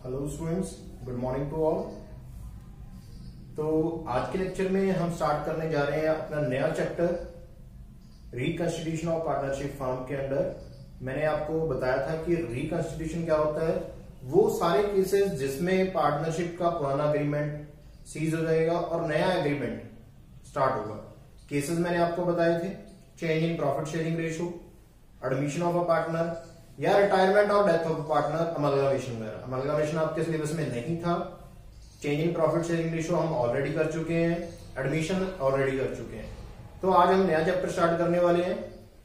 Hello students, good morning to all. तो आज के लेक्चर में हम स्टार्ट करने जा रहे हैं अपना नया chapter reconstitution of partnership firm के अंडर। मैंने आपको बताया था कि रिकंस्टिट्यूशन क्या होता है। वो सारे केसेस जिसमें पार्टनरशिप का पुराना एग्रीमेंट सीज हो जाएगा और नया एग्रीमेंट स्टार्ट होगा। केसेस मैंने आपको बताए थे, change in profit sharing ratio, admission of a partner या रिटायरमेंट और डेथ ऑफ पार्टनर, अमलगामेशन वगैरह। अमलगामेशन आपके सिलेबस में नहीं था। Change in profit sharing ratio हम ऑलरेडी कर चुके हैं, एडमिशन ऑलरेडी कर चुके हैं। तो आज हम नया चैप्टर स्टार्ट करने वाले हैं,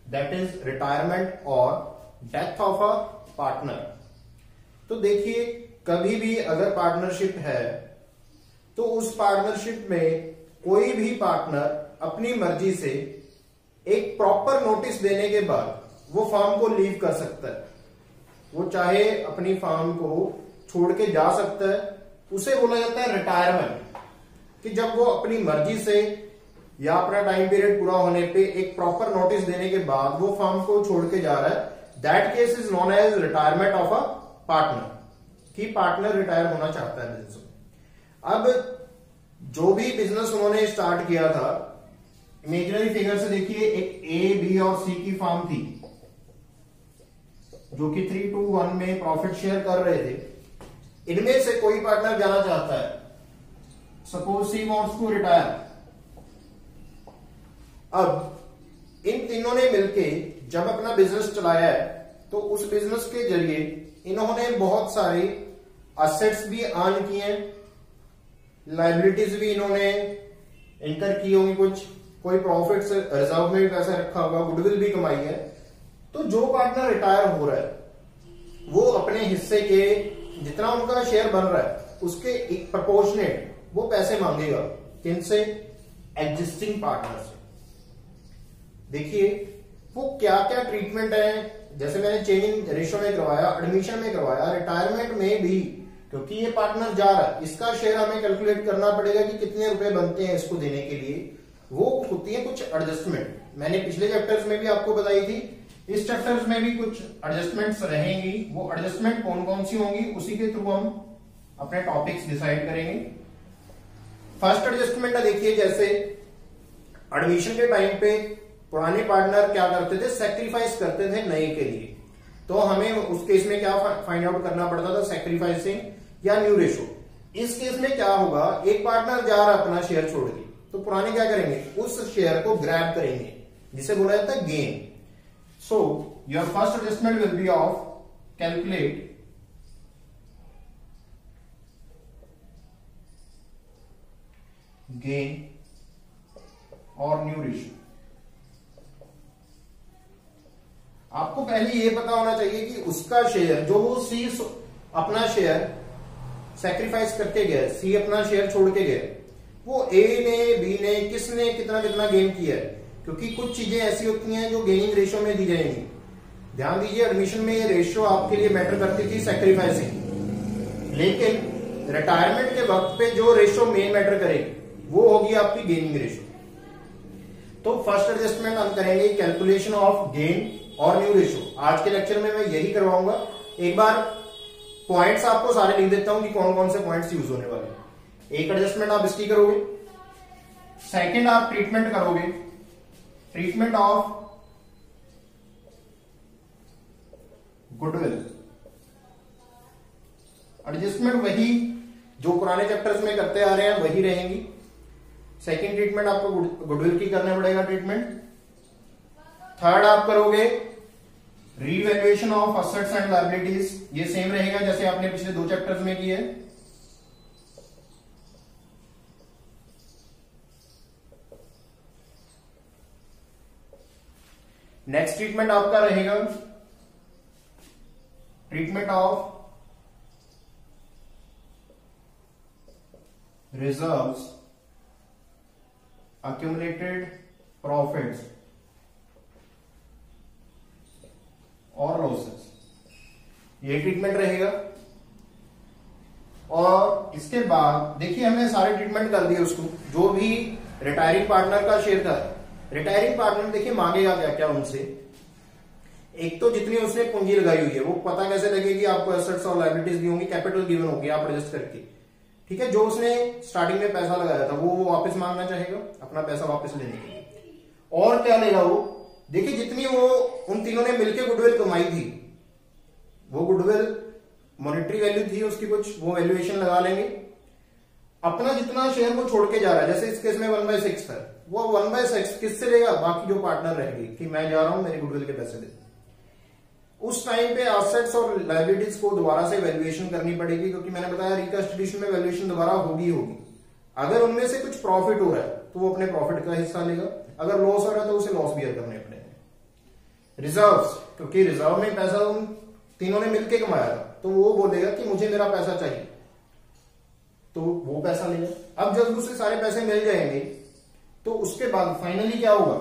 दैट इज रिटायरमेंट और डेथ ऑफ अ पार्टनर। तो देखिए, कभी भी अगर पार्टनरशिप है तो उस पार्टनरशिप में कोई भी पार्टनर अपनी मर्जी से एक प्रॉपर नोटिस देने के बाद वो फर्म को लीव कर सकता है। वो चाहे अपनी फर्म को छोड़ के जा सकता है, उसे बोला जाता है रिटायरमेंट। कि जब वो अपनी मर्जी से या अपना टाइम पीरियड पूरा होने पे एक प्रॉपर नोटिस देने के बाद वो फर्म को छोड़ के जा रहा है, that case is known as retirement of a partner. कि पार्टनर रिटायर होना चाहता है बिजनेस में। अब जो भी बिजनेस उन्होंने स्टार्ट किया था, इमेजिनरी फिगर से देखिए, एक ए, बी और सी की फर्म थी जो कि 3-2-1 में प्रॉफिट शेयर कर रहे थे। इनमें से कोई पार्टनर जाना चाहता है, suppose she wants to retire. अब इन तीनों ने मिलके जब अपना बिजनेस चलाया है तो उस बिजनेस के जरिए इन्होंने बहुत सारे असेट्स भी अर्न किए हैं, लाइबिलिटीज भी इन्होंने इंकर की होंगी, कोई प्रॉफिट्स रिजर्व में भी पैसा रखा होगा, गुडविल भी कमाई है। तो जो पार्टनर रिटायर हो रहा है वो अपने हिस्से के जितना उनका शेयर बन रहा है उसके एक प्रोपोर्शनेट वो पैसे मांगेगा। किनसे? एग्जिस्टिंग पार्टनर से। देखिए वो क्या क्या ट्रीटमेंट है, जैसे मैंने चेंज इन रेशियो में करवाया, एडमिशन में करवाया, रिटायरमेंट में भी, क्योंकि ये पार्टनर जा रहा है, इसका शेयर हमें कैलकुलेट करना पड़ेगा कि कितने रुपए बनते हैं इसको देने के लिए। वो होती है कुछ एडजस्टमेंट। मैंने पिछले चैप्टर्स में भी आपको बताई थी, इस चैप्टर्स में भी कुछ एडजस्टमेंट्स रहेंगी। वो एडजस्टमेंट कौन कौन सी होंगी उसी के थ्रू हम अपने टॉपिक्स डिसाइड करेंगे। फर्स्ट एडजस्टमेंट है, देखिए, जैसे एडमिशन के टाइम पे पुराने पार्टनर क्या करते थे, सैक्रिफाइस करते थे नए के लिए। तो हमें उस केस में क्या फाइंड आउट करना पड़ता था, सैक्रिफाइसिंग या न्यू रेशो। इस केस में क्या होगा, एक पार्टनर जा रहा है अपना शेयर छोड़ के, तो पुराने क्या करेंगे, उस शेयर को ग्रैब करेंगे, जिसे बोला जाता है gain. So your first adjustment will be of calculate gain or new ratio। आपको पहले ये पता होना चाहिए कि उसका शेयर जो वो सी अपना शेयर सैक्रिफाइस करके गया, सी अपना शेयर छोड़ के गया, वो ए ने, बी ने, किसने कितना कितना गेन किया है। क्योंकि कुछ चीजें ऐसी होती हैं जो गेनिंग रेशियो में दी जाएंगी। ध्यान दीजिए, एडमिशन में ये रेशियो आपके लिए मैटर करती थी, सैक्रिफाइसिंग। लेकिन रिटायरमेंट के वक्त पे जो रेशियो मेन मैटर करेगी वो होगी आपकी गेनिंग रेशियो। तो फर्स्ट एडजस्टमेंट हम करेंगे कैलकुलेशन ऑफ गेन और न्यू रेशियो। आज के लेक्चर में मैं यही करवाऊंगा। एक बार पॉइंट्स आपको सारे लिख देता हूं कि कौन कौन से पॉइंट्स यूज होने वाले हैं। एक एडजस्टमेंट आप इसकी करोगे, सेकेंड आप ट्रीटमेंट करोगे, ट्रीटमेंट ऑफ गुडविल। एडजस्टमेंट वही जो पुराने चैप्टर्स में करते आ रहे हैं वही रहेंगी। सेकंड ट्रीटमेंट आपको गुडविल की करना पड़ेगा ट्रीटमेंट। थर्ड आप करोगे revaluation of assets and liabilities. ये सेम रहेगा जैसे आपने पिछले 2 चैप्टर्स में किए। नेक्स्ट ट्रीटमेंट आपका रहेगा treatment of reserves, accumulated profits और लॉसेस। ये ट्रीटमेंट रहेगा। और इसके बाद देखिए हमने सारे ट्रीटमेंट कर दिए उसको, जो भी रिटायरिंग पार्टनर का शेयर था। रिटायरिंग पार्टनर देखिए मांगेगा क्या क्या उनसे, एक तो जितनी उसने पूंजी लगाई हुई है वो पता कैसे लगेगी आपको, एसेट्स और लायबिलिटीज दी होंगी, कैपिटल गिवन होगी आप एडजस्ट करके, ठीक है। जो उसने स्टार्टिंग में पैसा लगाया था वो वापस मांगना चाहेगा अपना पैसा वापस लेने के लिए। और क्या लेगा वो, देखिए जितनी वो उन तीनों ने मिलकर गुडविल कमाई थी, वो गुडविल मॉनेटरी वैल्यू थी उसकी कुछ, वो वैल्यूएशन लगा लेंगे। अपना जितना शेयर वो छोड़ के जा रहा है, जैसे इस केस में 1/6 था, वो 1/6 किससे लेगा, बाकी जो पार्टनर रहेगी कि मैं जा रहा हूं मेरे गुडविल के पैसे दे। उस टाइम पे एसेट्स और लायबिलिटीज को दोबारा से वैल्यूएशन करनी पड़ेगी, क्योंकि मैंने बताया रिकंस्टिट्यूशन में वैल्यूएशन दोबारा होगी होगी। अगर उनमें से कुछ प्रॉफिट हो रहा है तो वो अपने प्रॉफिट का हिस्सा लेगा, अगर लॉस हो रहा है तो उसे लॉस बियर करने पड़ेंगे। रिजर्व्स, क्योंकि रिजर्व में पैसा उन तीनों ने मिलकर कमाया था, तो वो बोलेगा कि मुझे मेरा पैसा चाहिए, तो वो पैसा लेगा। अब जब उसे सारे पैसे मिल जाएंगे तो उसके बाद फाइनली क्या होगा,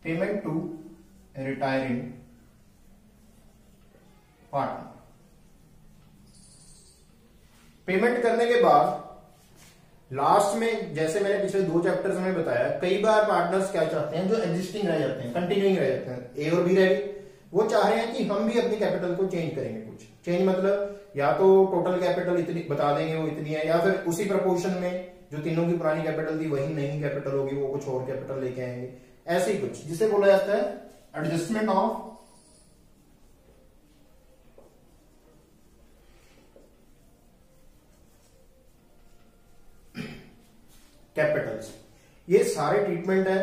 payment to retiring partner. Payment करने के बाद लास्ट में, जैसे मैंने पिछले 2 चैप्टर्स में बताया, कई बार पार्टनर्स क्या चाहते हैं, जो एग्जिस्टिंग रह जाते हैं, कंटिन्यूइंग रह जाते हैं, ए और बी रह गए, वो चाह रहे हैं कि हम भी अपनी कैपिटल को चेंज करेंगे। कुछ चेंज मतलब या तो टोटल कैपिटल इतनी बता देंगे वो इतनी है, या फिर उसी प्रपोर्शन में जो तीनों की पुरानी कैपिटल थी वही नई कैपिटल होगी, वो कुछ और कैपिटल लेके आएंगे, ऐसे ही कुछ, जिसे बोला जाता है एडजस्टमेंट ऑफ कैपिटल्स। ये सारे ट्रीटमेंट है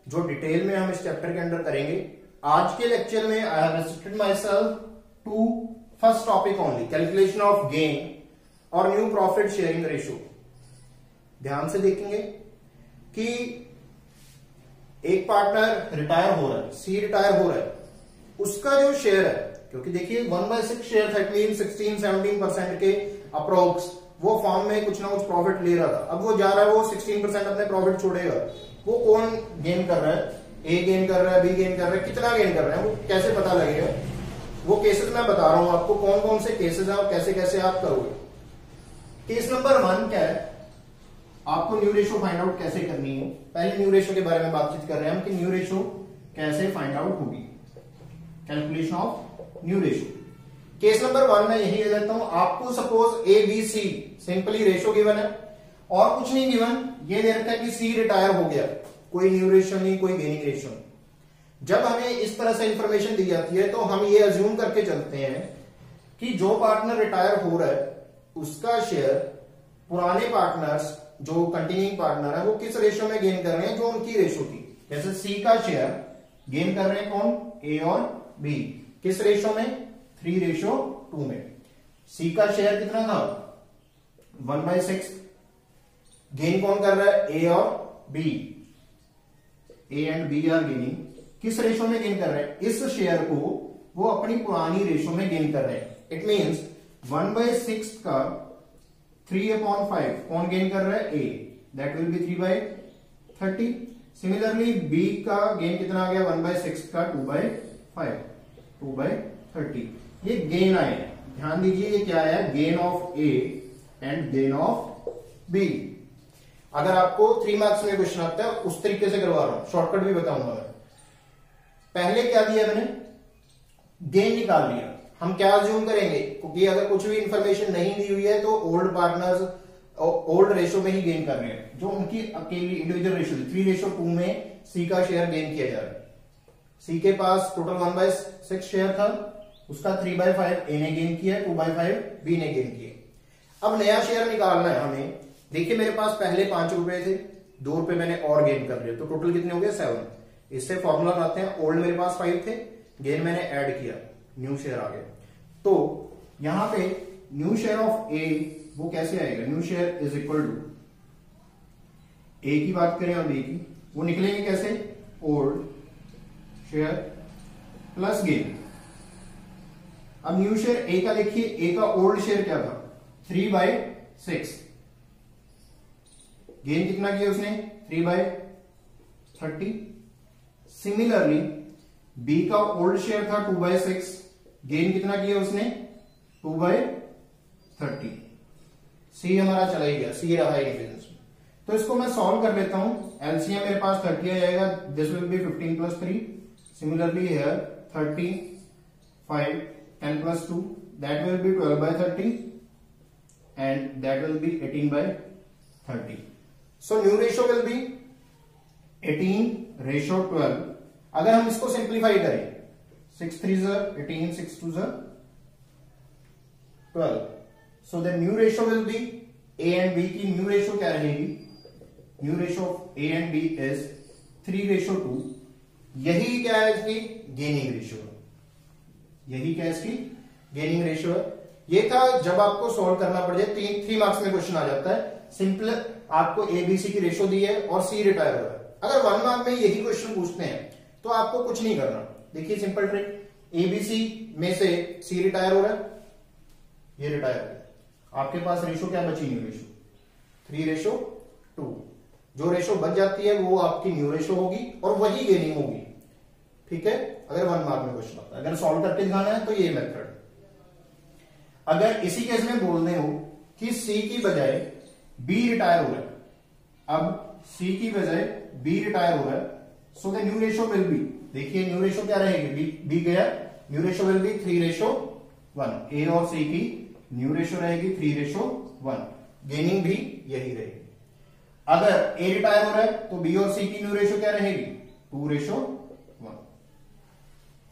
जो डिटेल में हम इस चैप्टर के अंदर करेंगे। आज के लेक्चर में I have restricted myself to first topic only, calculation of gain और न्यू प्रॉफिट शेयरिंग रेशियो। ध्यान से देखेंगे कि एक पार्टनर रिटायर हो रहा है, सी रिटायर हो रहा है, उसका जो शेयर है, क्योंकि देखिए 1/6 शेयर था, 16-17% के अप्रोक्स वो फॉर्म में कुछ ना कुछ प्रॉफिट ले रहा था। अब वो जा रहा है, वो 16% अपने प्रॉफिट छोड़ेगा। वो कौन गेन कर रहा है, ए गेन कर रहा है, बी गेन कर रहा है, कितना गेन कर रहा है, वो कैसे पता लगेगा, वो केसेस मैं बता रहा हूं आपको, कौन कौन से केसेस हैं और कैसे कैसे आप करोगे। केस नंबर 1 क्या है, आपको न्यू रेशियो फाइंड आउट कैसे करनी है। पहले न्यू रेशियो के बारे में बातचीत कर रहे हैं हम कि न्यू रेशियो कैसे फाइंड आउट होगी, calculation of new ratio. Case number 1 में यही ले लेता हूं, आपको suppose A B C simply ratio given है और कुछ नहीं गिवन, ये दे रखा है कि सी रिटायर हो गया, कोई न्यू रेशियो नहीं, कोई गेनिंग रेशियो नहीं। जब हमें इस तरह से इंफॉर्मेशन दी जाती है तो हम ये अज्यूम करके चलते हैं कि जो पार्टनर रिटायर हो रहा है उसका शेयर पुराने पार्टनर्स जो कंटिन्यूइंग पार्टनर है वो किस रेशियो में गेन कर रहे हैं, जो उनकी रेशियो थी। जैसे सी का शेयर गेन कर रहे हैं कौन, ए और बी, किस रेशियो में, 3:2 में। सी का शेयर कितना था, 1/6। गेन कौन कर रहा है, ए और B, A and B are gaining, किस रेशियो में गेन कर रहे हैं, इस शेयर को वो अपनी पुरानी रेशियो में गेन कर रहे हैं। इट मींस 1/6 का 3/5 कौन गेन कर रहा है, A, that will be 3/30। Similarly B का गेन कितना आ गया, 1/6 का 2/5, 2/30। ये गेन आए, ध्यान दीजिए ये क्या आया, gain of A and gain of B. अगर आपको 3 मार्क्स में क्वेश्चन आता है उस तरीके से करवा रहा हूं, शॉर्टकट भी बताऊंगा मैं। पहले क्या दिया मैंने, गेन निकाल लिया। हम क्या अज्यूम करेंगे, क्योंकि अगर कुछ भी इंफॉर्मेशन नहीं दी हुई है तो ओल्ड पार्टनर्स ओल्ड रेशियो में ही गेन कर रहे हैं, जो उनकी अकेली इंडिविजुअल रेशियो 3:2 में सी का शेयर गेन किया जा रहा है। सी के पास टोटल 1/6 शेयर था, उसका 3/5 ए ने गेन किया, 2/5 बी ने गेन किया। अब नया शेयर निकालना है हमें। देखिए मेरे पास पहले 5 रुपए थे, 2 रुपए मैंने और गेन कर लिए, तो टोटल कितने हो गए, 7। इससे फॉर्मूला बनाते हैं, ओल्ड मेरे पास 5 थे, गेन मैंने ऐड किया, न्यू शेयर आ गया। तो यहां पे न्यू शेयर ऑफ ए वो कैसे आएगा, new share is equal to, A की बात करें और बी की, वो निकलेंगे कैसे, ओल्ड शेयर प्लस गेन। अब न्यू शेयर ए का देखिए, ए का ओल्ड शेयर क्या था, 3/6, गेन कितना किया उसने, 3/30। सिमिलरली बी का ओल्ड शेयर था 2/6, गेन कितना किया उसने, 2/30। सी हमारा चला ही गया, सी रहा है डिफरेंस। तो इसको मैं सॉल्व कर लेता हूं। एलसीएम मेरे पास 30 आ जाएगा, this will be 15 plus 3, similarly here 30, 5, 10 plus 2, that will be 12 by 30 and that will be 18 by 30. So new ratio will be 18:12. अगर हम इसको सिंप्लीफाई करें 6 3 18, 6 2 12. So the new ratio will be A and B की new ratio क्या रहेगी? New ratio of A and B is 3:2. यही क्या है इसकी गेनिंग रेशियो, यही क्या है इसकी गेनिंग रेशियो है। ये था जब आपको सॉल्व करना पड़ जाए, 3 मार्क्स में क्वेश्चन आ जाता है। सिंपल आपको एबीसी की रेशियो दी है और सी रिटायर हो रहा है। अगर 1 मार्क में यही क्वेश्चन पूछते हैं तो आपको कुछ नहीं करना। देखिए सिंपल ट्रिक, एबीसी में से सी रिटायर हो रहा है, ये रिटायर हो गया, आपके पास रेशियो क्या बची? New ratio 3:2। जो रेशियो बच जाती है वो आपकी न्यू रेशियो होगी और वही गेनिंग होगी। ठीक है, अगर 1 मार्क में क्वेश्चन आता है। अगर सॉल्व करके दिखाना है तो ये मेथड। अगर इसी केस में बोलने हो कि सी की बजाय बी रिटायर हो रहा है, अब सी की बजाय बी रिटायर हो रहा है, सो the new ratio will B, देखिए न्यू रेशियो क्या रहेगी? बी गया, न्यू रेशियो विल बी 3:1। ए और सी की न्यू रेशियो रहेगी 3:1, गेनिंग भी यही रहेगी। अगर ए रिटायर हो रहा है तो बी और सी की न्यू रेशियो क्या रहेगी? 2:1।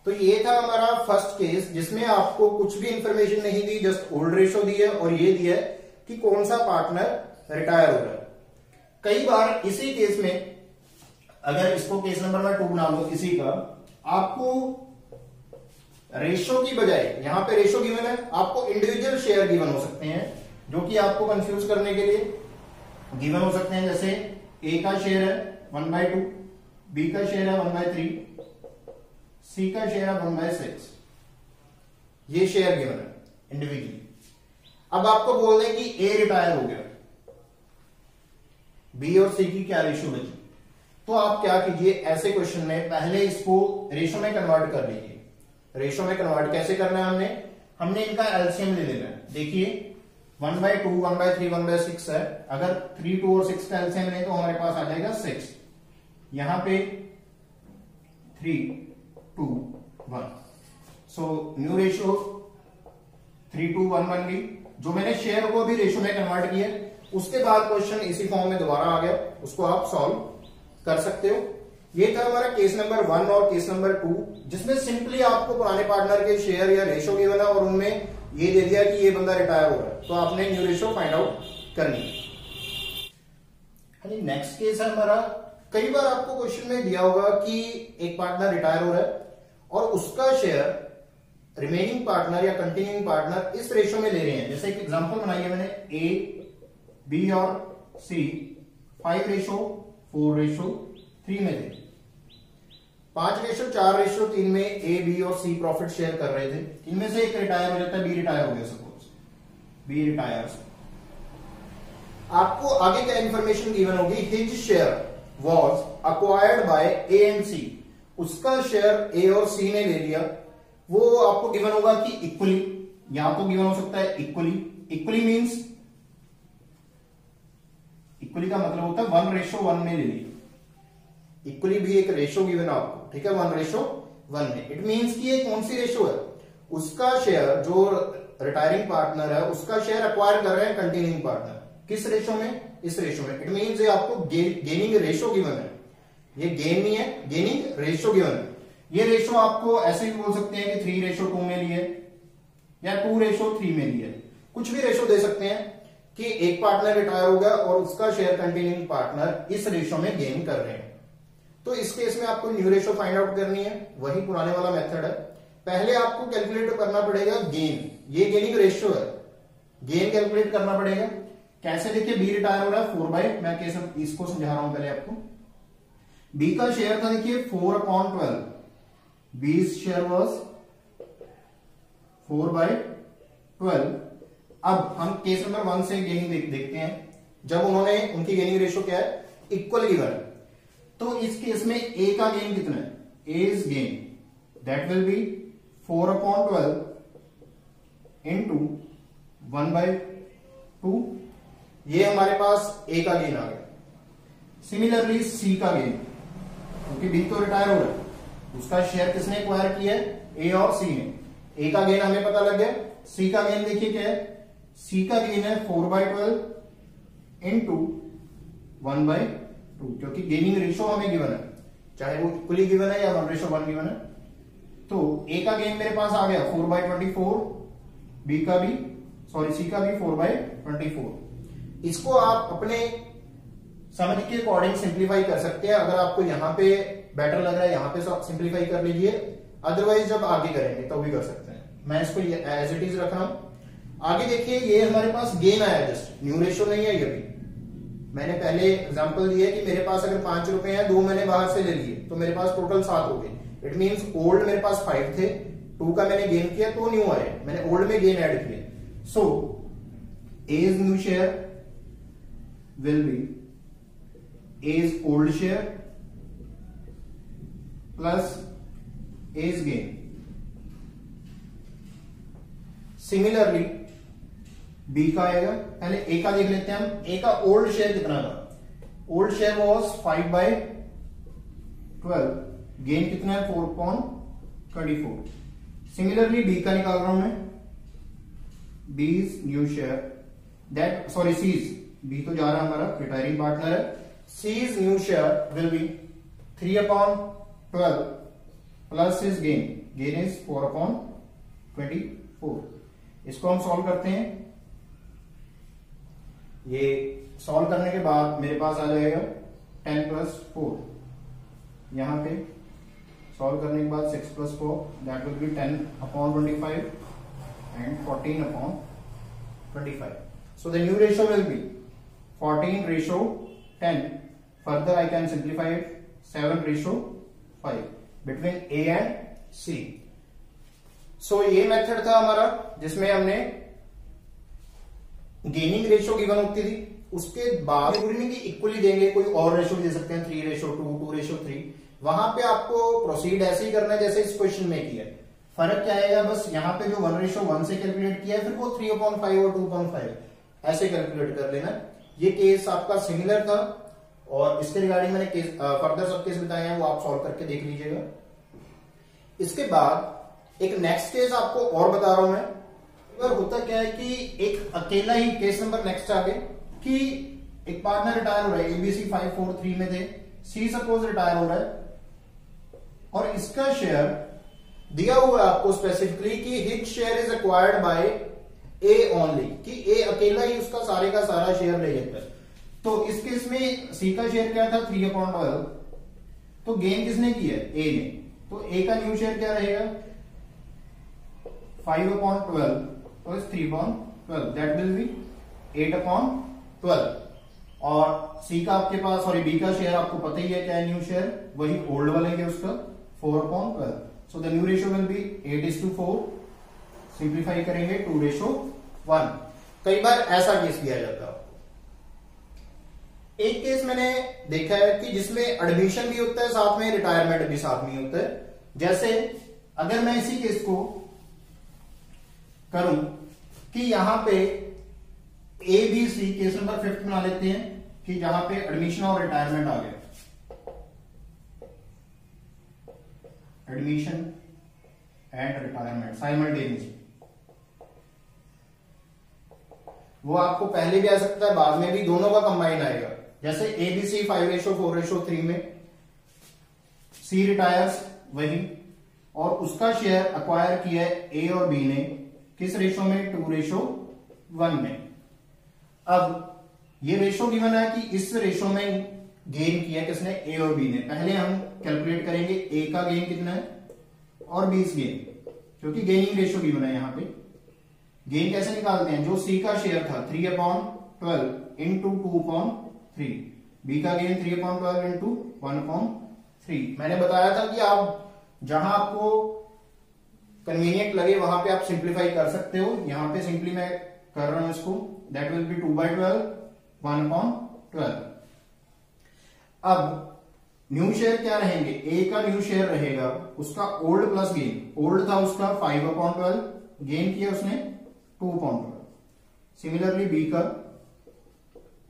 तो ये था हमारा फर्स्ट केस जिसमें आपको कुछ भी इंफॉर्मेशन नहीं दी, जस्ट ओल्ड रेशियो दी है और ये दिया है कि कौन सा पार्टनर रिटायर हो रहा है। कई बार इसी केस में, अगर इसको केस नंबर मैं 2 बना लो इसी का, आपको रेशियो की बजाय, यहां पे रेशियो गिवन है, आपको इंडिविजुअल शेयर गिवन हो सकते हैं जो कि आपको कंफ्यूज करने के लिए गिवन हो सकते हैं। जैसे ए का शेयर है 1/2, बी का शेयर है 1/3, सी का शेयर है 1/6, ये शेयर गिवन है इंडिविजुअली। अब आपको बोल दें कि ए रिटायर हो गया, बी और सी की क्या रेशियो बची, तो आप क्या कीजिए, ऐसे क्वेश्चन में पहले इसको रेशियो में कन्वर्ट कर लीजिए। रेशियो में कन्वर्ट कैसे करना है? हमने इनका एलसीएम ले लेना है। देखिए 1/2, 1/3, 1/6 है, अगर 3, 2 और 6 का एलसीएम लें तो हमारे पास आ जाएगा 6। यहां पे 3, 2, 1, सो न्यू रेशियो 3:1 बन गई। जो मैंने शेयर को अभी रेशियो में कन्वर्ट किया, उसके बाद क्वेश्चन इसी फॉर्म में दोबारा आ गया, उसको आप सॉल्व कर सकते हो। ये था हमारा केस नंबर 1 और केस नंबर 2, जिसमें सिंपली आपको पुराने पार्टनर के शेयर या रेशियो गिवन है और उनमें ये दे दिया कि ये बंदा रिटायर हो रहा है, तो आपने न्यू रेशियो फाइंड आउट करनी है। नेक्स्ट केस है हमारा, कई बार आपको क्वेश्चन में दिया होगा कि एक पार्टनर रिटायर हो रहा है और उसका शेयर रिमेनिंग पार्टनर या कंटिन्यूइंग पार्टनर इस रेशियो में ले रहे हैं। जैसे एक एग्जांपल बनाई है मैंने, ए, बी और सी 5:4:3 में थे, 5:4:3 में ए, बी और सी प्रॉफिट शेयर कर रहे थे। इनमें से एक रिटायर हो जाता है, बी रिटायर हो गया, सपोज बी रिटायर्स। आपको आगे क्या इंफॉर्मेशन गिवन होगी? His share was acquired by A and C, उसका शेयर ए और सी ने ले लिया। वो आपको गिवन होगा कि इक्वली, या तो गिवन हो सकता है इक्वली। इक्वली मींस, इक्वली का मतलब होता है 1:1 में ले लिया। इक्वली भी एक रेशियो गिवन है आपको, ठीक है, 1:1 में। इट मींस कि ये कौन सी रेशियो है? उसका शेयर, जो रिटायरिंग पार्टनर है उसका शेयर अक्वायर कर रहे हैं कंटिन्यूइंग पार्टनर, किस रेशियो में? इस रेशियो में। इट मींस ये आपको गेनिंग रेशियो गिवन है, ये गेन नहीं है, गेनिंग रेशियो गिवन है। ये रेशियो आपको ऐसे भी बोल सकते हैं कि 3:2 में लिए या 2:3 में लिए, कुछ भी रेशियो दे सकते हैं कि एक पार्टनर रिटायर हो गया और उसका शेयर कंटिन्यूइंग पार्टनर इस रेशियो में गेन कर रहे हैं। तो इस केस में आपको न्यू रेशियो फाइंड आउट करनी है, वही पुराने वाला मेथड है। पहले आपको कैलकुलेट करना पड़ेगा गेन, ये गेनिंग रेशियो है, गेन कैलकुलेट करना पड़ेगा। कैसे? देखिए बी रिटायर हो रहा है 4/, मैं केस इसको समझा रहा हूं पहले आपको। बी का शेयर था देखिए 4/12, बीस शेयर वॉज 4/12। अब हम केस नंबर 1 से गेनिंग देखते हैं, जब उन्होंने, उनकी गेनिंग रेशियो क्या है? इक्वल गिवन है। तो इस केस में ए का गेन कितना है? A is gain, that will be 4/12 into 1/2। ये हमारे पास ए का गेन आ गया। सिमिलरली सी का गेन, क्योंकि बी तो रिटायर हो रहा है, उसका शेयर किसने एक्वायर किया है, ए और सी ने। ए का गेन हमें पता लग गया, सी का गेन देखिए क्या है, सी का गेन है 4/12 इंटू 1/2, क्योंकि गेनिंग रेशो हमें गिवन है, चाहे वो इक्वली गिवन है या 1:1 गिवन है। तो ए का गेन मेरे पास आ गया 4/24, बी का भी सी का भी 4/24। इसको आप अपने समझ के अकॉर्डिंग सिंप्लीफाई कर सकते हैं। अगर आपको यहां पे बेटर लग रहा है यहां पे सिंप्लीफाई कर लीजिए, अदरवाइज जब आगे करेंगे तो भी कर सकते हैं। मैं इसको एज इट इज रख रहा हूं। आगे देखिए, ये हमारे पास गेन आया, जस्ट न्यू रेशो नहीं है ये भी। मैंने पहले एग्जांपल दिया कि मेरे पास अगर 5 रुपए हैं, 2 मैंने बाहर से ले लिए, तो मेरे पास टोटल 7 हो गए। इट मींस ओल्ड मेरे पास 5 थे, 2 का मैंने गेन किया तो न्यू आए, मैंने ओल्ड में गेन ऐड किया। So A's new share will be A's old share plus A's gain. Similarly B का आएगा, पहले ए का देख लेते हैं हम। ए का ओल्ड शेयर कितना था, ओल्ड शेयर वॉज 5/12, गेन कितना है 4/24। सिमिलरली बी का निकाल रहा हूं मैं, B's new share that C's, B तो जा रहा है हमारा रिटायरिंग पार्टनर है, C's new share will be 3/12 plus is gain, gain is 4/24। इसको हम सॉल्व करते हैं। ये सॉल्व करने के बाद मेरे पास आ जाएगा 10 + 4, यहां पे सॉल्व करने के बाद 6 + 4 that will be 10/25 and 14/25। So the new ratio will be 14:10। Further I can simplify it 7:5 between A and C. सो ये मेथड था हमारा जिसमें हमने गेनिंग रेशो गिवन होती थी, उसके बाद जरूरी नहीं कि इक्वली देंगे, कोई और रेशो भी दे सकते हैं 3:2, 2:3। वहां पे आपको प्रोसीड ऐसे ही करना है जैसे इस क्वेश्चन में किया। फर्क क्या आएगा, बस यहां पे जो 1:1 से कैलकुलेट किया है, फिर वो 3/5 और 2/5 ऐसे कैलकुलेट कर लेना। ये केस आपका सिमिलर था और इसके रिगार्डिंग मैंने केस फर्दर सब केस बताए हैं, वो आप सॉल्व करके देख लीजिएगा। इसके बाद एक नेक्स्ट केस आपको और बता रहा हूं मैं। अगर होता क्या है कि एक अकेला ही केस नंबर नेक्स्ट आगे कि एक पार्टनर रिटायर हो रहा है, एबीसी 5, 4, 3 में थे, सी सपोज रिटायर हो रहा है और इसका शेयर दिया हुआ है आपको स्पेसिफिकली कि his share is acquired by A only, कि ए अकेला ही उसका सारे का सारा शेयर ले लेता है। तो इस केस में सी का शेयर क्या था 3/12, तो गेन किसने किया, ए ने। तो ए का न्यू शेयर क्या रहेगा 5/12 तो 3/12 दैट विल बी 8/12। और सी का आपके पास बी का शेयर आपको पता ही है क्या है न्यू शेयर, वही ओल्ड वाले के उसका 4/12। सो the new ratio will B 8:4। Simplify करेंगे 2:1। कई बार ऐसा केस दिया जाता है। एक केस मैंने देखा है कि जिसमें एडमिशन भी होता है साथ में, रिटायरमेंट भी साथ में होता है। जैसे अगर मैं इसी केस को करूं कि यहां पे A B C, case number 5 बना लेते हैं कि जहां पे एडमिशन और रिटायरमेंट आ गया, एडमिशन एंड रिटायरमेंट साइमल्टेनियसली। वो आपको पहले भी आ सकता है, बाद में भी, दोनों का कंबाइन आएगा। जैसे एबीसी 5:4:3 में सी रिटायर्स वही, और उसका शेयर अक्वायर किया है ए और बी ने, किस रेशो में 2:1 में। अब ये रेशो गिवन है कि इस रेशो में गेन किया किसने, ए और बी ने। पहले हम कैलकुलेट करेंगे ए का गेन कितना है और बी गेन, क्योंकि गेनिंग रेशो गिवन है यहां पे। गेन कैसे निकालते हैं, जो सी का शेयर था 3/12 इंटू 2/3, बी का गेन 3/12 इंटू 1/3। मैंने बताया था कि आप जहां आपको कन्वीनियंट लगे वहां पे आप सिंप्लीफाई कर सकते हो। यहां पे सिंपली मैं कर रहा हूं इसको, दैट विल बी 2/12 1/12। अब न्यू शेयर क्या रहेंगे, ए का न्यू शेयर रहेगा उसका ओल्ड प्लस गेन। ओल्ड था उसका 5/12, गेन किया उसने 2/12। सिमिलरली बी का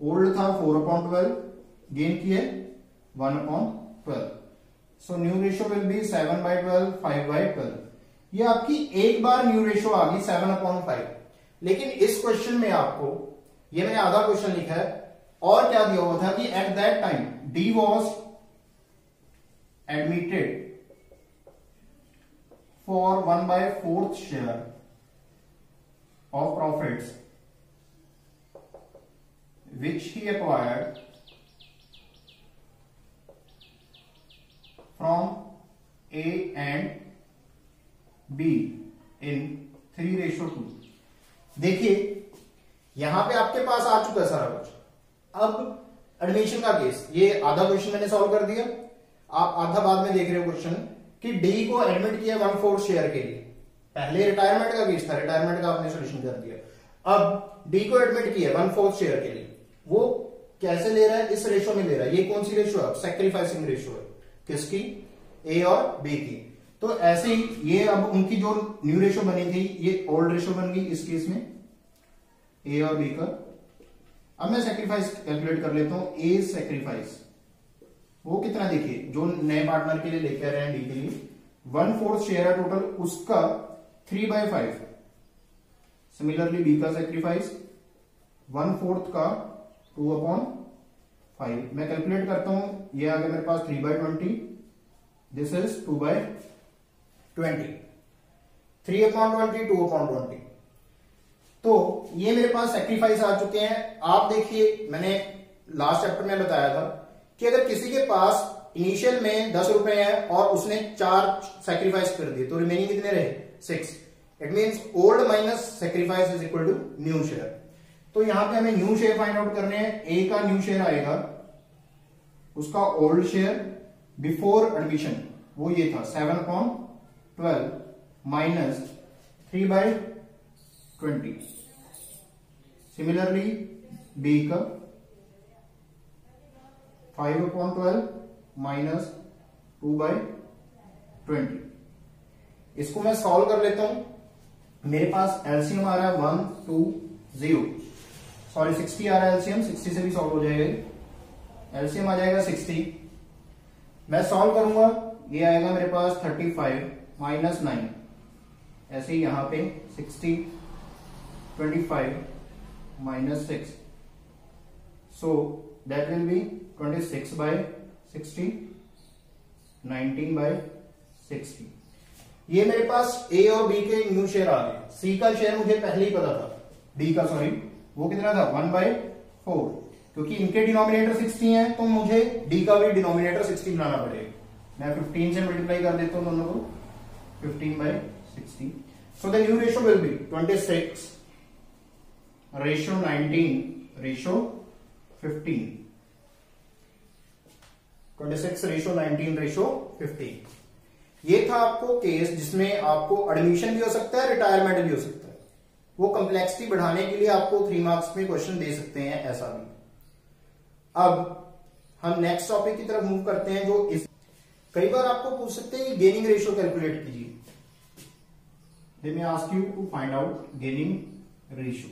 ओल्ड था 4/12, गेन की है 1/12। So new ratio will B 7/12, 5/12। ये आपकी एक बार न्यू रेशियो आ गई 7/5। लेकिन इस क्वेश्चन में आपको, ये मैंने आधा क्वेश्चन लिखा है, और क्या दिया हुआ था कि at that time D was admitted for 1/4 share of profits which he acquired from A and B in 3:2। देखिए यहां पे आपके पास आ चुका है सारा कुछ। अब एडमिशन का केस, ये आधा क्वेश्चन मैंने सॉल्व कर दिया, आप आधा बाद में देख रहे हो क्वेश्चन कि डी को एडमिट किया 1/4 शेयर के लिए। पहले रिटायरमेंट का केस था, रिटायरमेंट का आपने सोल्यूशन कर दिया। अब डी को एडमिट किया 1/4 शेयर के लिए, वो कैसे ले रहा है, इस रेशो में ले रहा है। ये कौन सी रेशो है, सैक्रिफाइसिंग रेशो है, किसकी, ए और बी की। तो ऐसे ही ये अब उनकी जो न्यू रेशो बनी थी ये ओल्ड रेशो बन गई इस केस में, ए और बी का। अब मैं सैक्रिफाइस कैलकुलेट कर लेता हूं। ए सैक्रिफाइस वो कितना, देखिए जो नए पार्टनर के लिए लेकर आ रहे हैं डी के लिए 1/4 शेयर है टोटल, उसका 3/5। सिमिलरली बी का सैक्रिफाइस 1/4 का 2/5। मैं कैलकुलेट करता हूं, ये आ गया मेरे पास 3/20, दिस इज 2/20, 3/20, 2/20। तो ये मेरे पास सैक्रिफाइस आ चुके हैं। आप देखिए मैंने लास्ट चैप्टर में बताया था कि अगर किसी के पास इनिशियल में 10 रुपए है और उसने 4 सैक्रिफाइस कर दिए तो रिमेनिंग कितने रहे, 6। It means old minus sacrifice is equal to new share. तो यहां पे हमें न्यू शेयर फाइंड आउट करने हैं। ए का न्यू शेयर आएगा, उसका ओल्ड शेयर बिफोर एडमिशन वो ये था 7/12 माइनस 3/20। सिमिलरली बी का 5/12 माइनस 2/20। इसको मैं सॉल्व कर लेता हूं। मेरे पास एलसीएम आ रहा है 1, 2, 0, सॉरी 60 आ रहा है एलसीएम, 60 से भी सॉल्व हो जाएगा। एलसीएम आ जाएगा 60, मैं सॉल्व करूंगा, ये आएगा मेरे पास 35 माइनस 9। ऐसे ही यहां पे 60, 25 minus 6, so that will B 26/60, 19/60। ये मेरे पास ए और बी के न्यू शेयर आ गए। सी का शेयर मुझे पहले ही पता था, डी का सॉरी, वो कितना था 1/4। क्योंकि इनके डिनोमिनेटर 60 है तो मुझे डी का भी डिनोमिनेटर 60 बनाना पड़ेगा। मैं 15 से मल्टीप्लाई कर देता हूं दोनों को, 15/60। सो the new ratio will B 26:19:15। 26:19:15। ये था आपको केस जिसमें आपको एडमिशन भी हो सकता है, रिटायरमेंट भी हो सकता है। वो कॉम्प्लेक्सिटी बढ़ाने के लिए आपको 3 मार्क्स में क्वेश्चन दे सकते हैं, ऐसा भी। अब हम नेक्स्ट टॉपिक की तरफ मूव करते हैं, जो इस कई बार आपको पूछ सकते हैं गेनिंग रेशियो कैलकुलेट कीजिए। They may ask you to find out gaining ratio.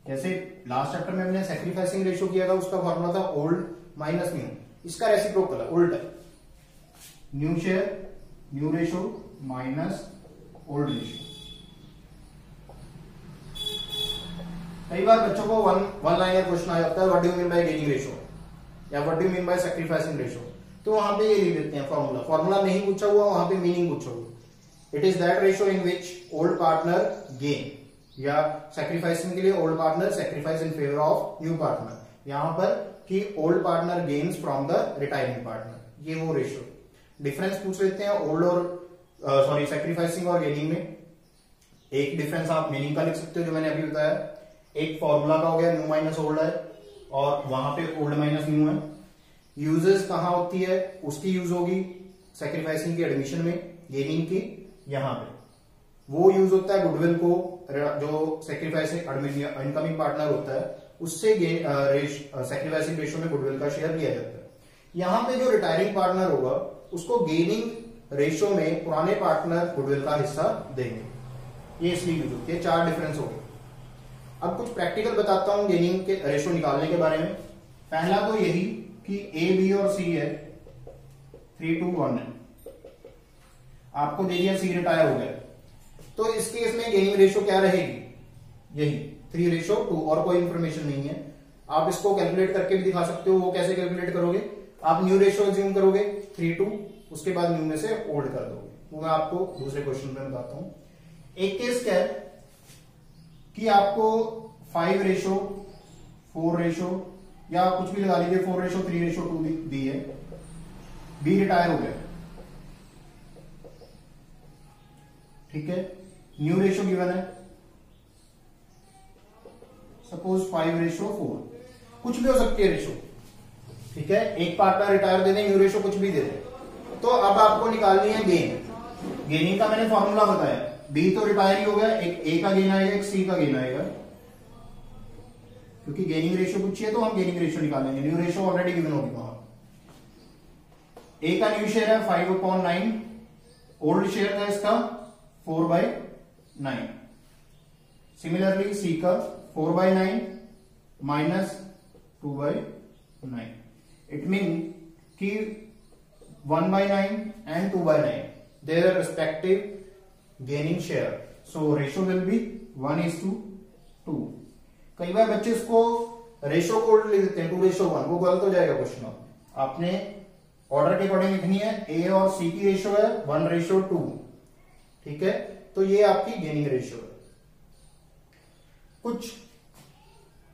जैसे लास्ट चैप्टर में हमने सैक्रिफाइसिंग रेशियो किया था, उसका फॉर्मूला था ओल्ड माइनस न्यू। इसका रेसिप्रोकल है, उल्टा, new share new ratio minus old ratio. कई बार बच्चों को वन लाइनर क्वेश्चन आ जाता है, what do you mean by gaining ratio या what do you mean by sacrificing ratio. तो वहां पे ये लिख देते हैं फॉर्मूला नहीं पूछा हुआ, वहां पे मीनिंग पूछा हुआ। It is that ratio in which old partner gain, या सैक्रिफाइसिंग के लिए old partner sacrifice in favour of new partner. यहां पर कि old partner gains from the retiring partner, ये वो रेशियो। डिफरेंस पूछ लेते हैं ओल्ड और सॉरी सैक्रिफाइसिंग और गेनिंग में। एक डिफरेंस आप मीनिंग का लिख सकते हो जो मैंने अभी बताया, एक फॉर्मूला का हो गया न्यू माइनस ओल्ड है और वहां पे ओल्ड माइनस न्यू है। यूजेस कहां होती है, उसकी यूज होगी सैक्रिफाइसिंग की एडमिशन में, गेनिंग की यहां पे। वो यूज होता है गुडविल को, जो सैक्रिफाइसिंग इनकमिंग पार्टनर होता है उससे सैक्रिफाइसिंग रेशियो में गुडविल का शेयर लिया जाता है। यहां पे जो रिटायरिंग पार्टनर होगा उसको गेनिंग रेशियो में पुराने पार्टनर गुडविल का हिस्सा देंगे। ये इसलिए यूज होती है। 4 डिफरेंस हो गए। अब कुछ प्रैक्टिकल बताता हूं गेनिंग के रेशियो निकालने के बारे में। पहला तो यही कि ए बी और सी है 3:1 है, आपको दे दिया सी रिटायर हो गया, तो इस केस में गेनिंग रेशो क्या रहेगी, यही 3:2, और कोई इंफॉर्मेशन नहीं है। आप इसको कैलकुलेट करके भी दिखा सकते हो। वो कैसे कैलकुलेट करोगे, आप न्यू रेशो एज्यूम करोगे 3:2, उसके बाद न्यू में से ओल्ड कर दोगे। वो मैं आपको दूसरे क्वेश्चन में बताता हूं। एक केस क्या है कि आपको 5:4 या कुछ भी लगा लीजिए 4:3:2 दी है, बी रिटायर हो गया, ठीक है। न्यू रेशो गिवन है सपोज 5:4, कुछ भी हो सकती है रेशो, ठीक है। एक पार्टनर रिटायर दे दे, न्यू रेशो कुछ भी दे दे। तो अब आपको निकालनी है गेन। गेनिंग का मैंने फॉर्मूला बताया, बी तो रिटायर ही हो गया, एक ए का गेन आएगा, एक सी का गेन आएगा, क्योंकि गेनिंग रेशो पूछी है तो हम गेनिंग रेशो निकालेंगे। न्यू रेशो ऑलरेडी गिवन होगी वहां। ए का न्यू शेयर है 5/9, ओल्ड शेयर था इसका 4/9। सिमिलरली सी का 4/9 माइनस 2/9। इट मीन कि 1/9 and 2/9 their respective gaining share, so ratio will be 1:2। कई बार बच्चे इसको रेशो को लिख देते हैं 2:1, वो गलत हो जाएगा क्वेश्चन। आपने ऑर्डर के अकॉर्डिंग लिखनी है, ए और सी की रेशो है 1:2, ठीक है। तो ये आपकी गेनिंग रेशो है। कुछ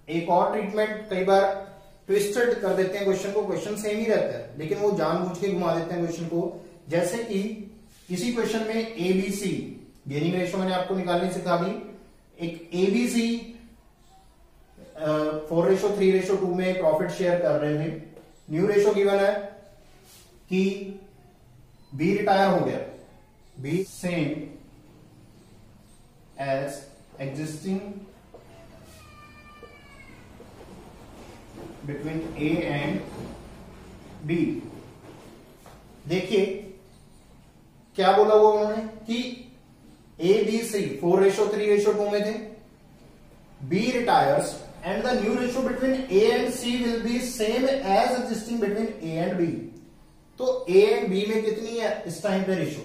एक और ट्रीटमेंट, कई बार ट्विस्टेड कर देते हैं क्वेश्चन को, क्वेश्चन सेम ही रहता है लेकिन वो जानबूझ के घुमा देते हैं क्वेश्चन को। जैसे कि इसी क्वेश्चन में एबीसी गेनिंग रेशो मैंने आपको निकालनी सिखा दी। एक एबीसी 4:3:2 में प्रॉफिट शेयर कर रहे थे। न्यू रेशो गिवन है कि बी रिटायर हो गया, B same as existing between A and B. देखिए क्या बोला हुआ उन्होंने कि ए बी सी 4:3:2 में थे, B retires and the new ratio between A and C will be same as existing between A and B. तो ए एंड बी में कितनी है इस टाइम पे रेशो,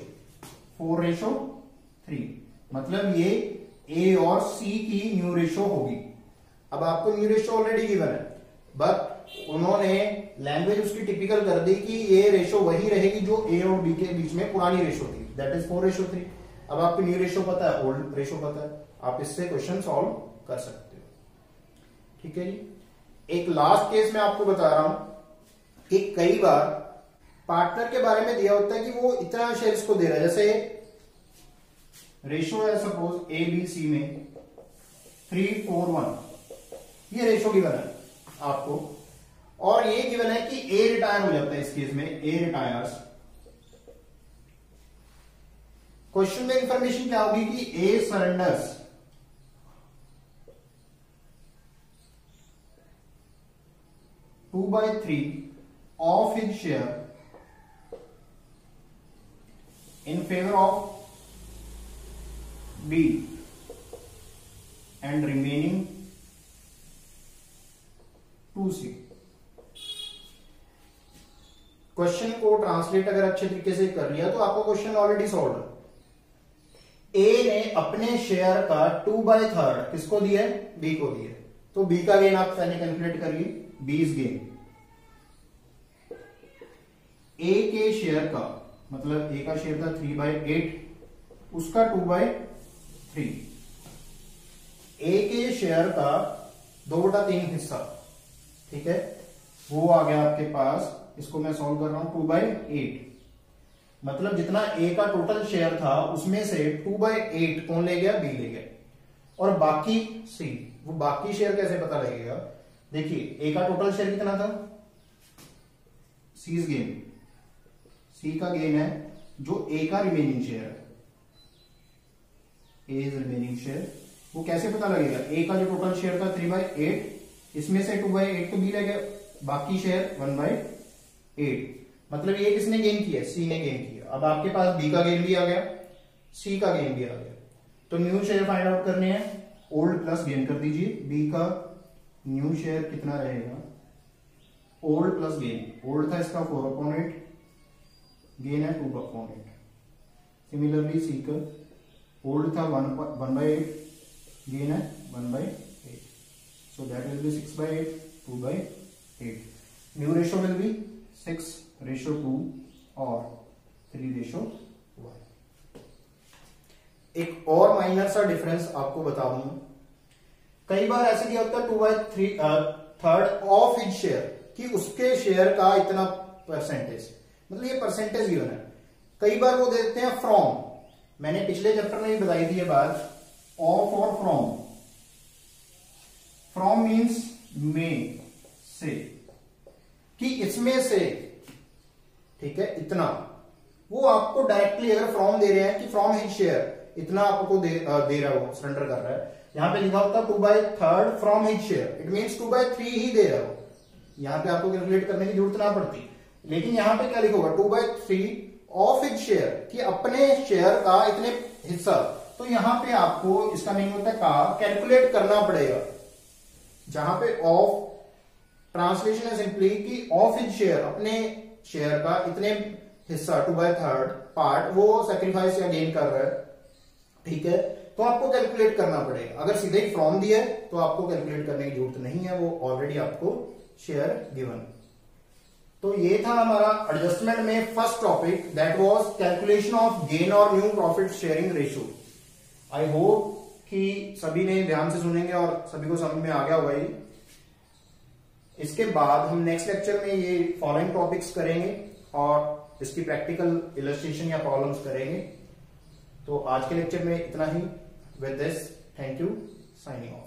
4:3, मतलब ये ए और सी की न्यू रेशो होगी। अब आपको न्यू रेशो ऑलरेडी गिवन है, बट उन्होंने लैंग्वेज उसकी टिपिकल कर दी कि ये रेशो वही रहेगी जो ए और बी के बीच में पुरानी रेशो थी, दैट इज 4:3। अब आपको न्यू रेशो पता है, ओल्ड रेशो पता है, आप इससे क्वेश्चन सॉल्व कर सकते हो, ठीक है जी। एक लास्ट केस मैं आपको बता रहा हूं कि कई बार पार्टनर के बारे में दिया होता है कि वो इतना शेयर्स को दे रहा है, जैसे रेशो है सपोज ए बी सी में 3:4:1, ये रेशो गिवन है आपको, और ये गिवन है कि ए रिटायर हो जाता है। इस केस में ए रिटायर्स, क्वेश्चन में इंफॉर्मेशन क्या होगी कि ए surrenders 2/3 of his share in favor of B and remaining to C। Question को ट्रांसलेट अगर अच्छे तरीके से कर लिया तो आपका क्वेश्चन ऑलरेडी सॉल्व है। ए ने अपने शेयर का 2/3 किसको दिया है, बी को दिया है, तो बी का गेन आप पहले कैलकुलेट करिए, बीज गेन। ए के शेयर का मतलब ए का शेयर था 3/8, उसका 2/3, ए के शेयर का 2/3 हिस्सा, ठीक है, वो आ गया आपके पास। इसको मैं सॉल्व कर रहा हूं 2/8, मतलब जितना ए का टोटल शेयर था उसमें से 2/8 कौन ले गया, बी ले गया, और बाकी सी। वो बाकी शेयर कैसे पता लगेगा, देखिए ए का टोटल शेयर कितना था, सीज गेन, सी का गेन है जो ए का रिमेनिंग शेयर है, ए इज रिमेनिंग शेयर। वो कैसे पता लगेगा, ए का जो टोटल शेयर था 3/8, इसमें से 2/8 तो बी ले गया, बाकी शेयर 1/8, मतलब ये किसने गेन किया, सी ने गेन किया। अब आपके पास बी का गेन भी आ गया, सी का गेन भी आ गया, तो न्यू शेयर फाइंड आउट करने हैं, ओल्ड प्लस गेन कर दीजिए। बी का न्यू शेयर कितना रहेगा, ओल्ड प्लस गेन। ओल्ड था इसका 4/8, गेन है 2/8। सिमिलरली सी का ओल्ड था 1/8, गेन है 1/8, so that will be 6/8, 2/8. New ratio will be 6:2 or 3:1. एक और माइनर सा डिफरेंस आपको बता दूं, कई बार ऐसे क्या होता है 2/3 ऑफ हिज शेयर, कि उसके शेयर का इतना परसेंटेज, मतलब ये परसेंटेज गिवन है। कई बार वो देते हैं फ्रॉम, मैंने पिछले चैप्टर में भी बताई थी ये बात, ऑफ और फ्रॉम। फ्रॉम मीन्स में से, कि इसमें से, ठीक है, इतना। वो आपको डायरेक्टली अगर फ्रॉम दे रहे हैं कि फ्रॉम हिज शेयर इतना आपको दे रहा है, वो सरेंडर कर रहा है। यहां पे लिखा होता 2/3 from his share, it means 2/3 ही दे रहा हो। यहां पे आपको कैलकुलेट करने की जरूरत ना पड़ती, लेकिन यहां पे क्या लिखा होगा 2/3 ऑफ हिज शेयर, कि अपने शेयर का इतने हिस्सा। तो यहां पे आपको इसका मीनिंग होता है का कैलकुलेट करना पड़ेगा। जहां पे ऑफ ट्रांसलेशन है सिंपली कि ऑफ हिज शेयर, अपने शेयर का इतने हिस्सा 2/3 पार्ट वो सेक्रीफाइस या गेन कर रहा है, ठीक है। तो आपको कैलकुलेट करना पड़ेगा। अगर सीधे ही फ्रॉम दिया है तो आपको कैलकुलेट करने की जरूरत नहीं है, वो ऑलरेडी आपको शेयर गिवन। तो ये था हमारा एडजस्टमेंट में first topic, that was calculation of gain और new profit sharing ratio. I hope कि सभी ने ध्यान से सुनेंगे और सभी को समझ में आ गया होगा ये। इसके बाद हम नेक्स्ट लेक्चर में ये फॉलोइंग टॉपिक्स करेंगे और इसकी प्रैक्टिकल इलस्ट्रेशन या प्रॉब्लम्स करेंगे। तो आज के लेक्चर में इतना ही। With this, thank you, signing of.